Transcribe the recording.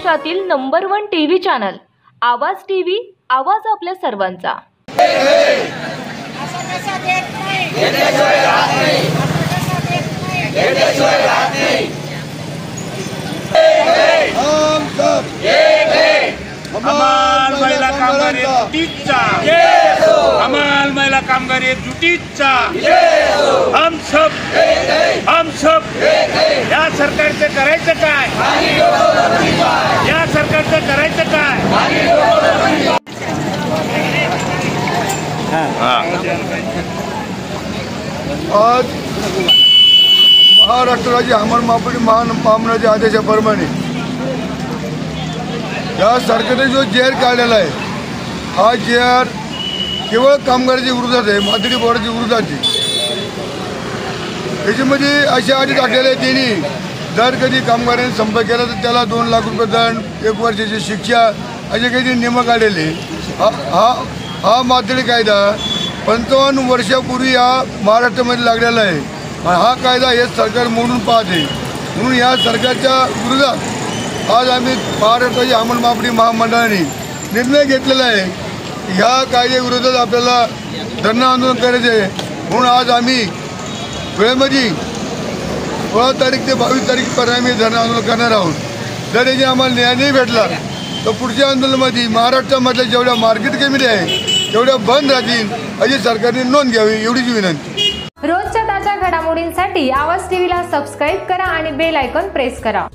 महाराष्ट्रातील number 1 TV channel आवाज TV, आवाज आपल्या सर्वांचा। हमाल महिला कामगार युतीचा हमाल महिला कामगार युतीचा हम सब या सरकारचं करायचं काय, या सरकारचं करायचं काय। आज महाराष्ट्र राज्य हमाल महामंडळाच्या आदेशाप्रमाणे या सरकारने जो JR काढलेला आहे, हा JR केवळ कामगाराच्या विरोधात आहे, माथडी बोर्डाच्या विरोधात आहे। त्याच्यामध्ये अशा अटी टाकलेल्या आहेत त्यांनी, जर कधी कामगारांनी संप केला तर त्याला 2 लाख रुपये दंड, 1 वर्षाची शिक्षा असे काही नियम काढलेले। हा माथडी कायदा 55 वर्षापूर्वी या महाराष्ट्रामध्ये लागलेला आहे। हा कायदा हे सरकार मोडून पाहते, म्हणून या सरकारच्या विरोधात आज आम्ही महाराष्ट्राच्या हमाल मापडी महामंडळाने निर्णय घेतलेला आहे की ह्या कायद्याविरोधात आपल्याला धरणं आंदोलन करायचे आहे। म्हणून आज आम्ही वेळेमध्ये 16 तारीख ते 22 तारीखपर्यंत आम्ही धरणं आंदोलन करणार आहोत। जर याची आम्हाला न्याय नाही भेटला तर पुढच्या आंदोलनामध्ये महाराष्ट्रामधल्या जेवढ्या मार्केट कमिटी आहे तेवढ्या बंद राहतील अशी सरकारने नोंद घ्यावी, एवढीच विनंती। रोजच्या ताज्या घडामोडींसाठी आवाज टीव्हीला सबस्क्राईब करा आणि बेल आयकॉन प्रेस करा।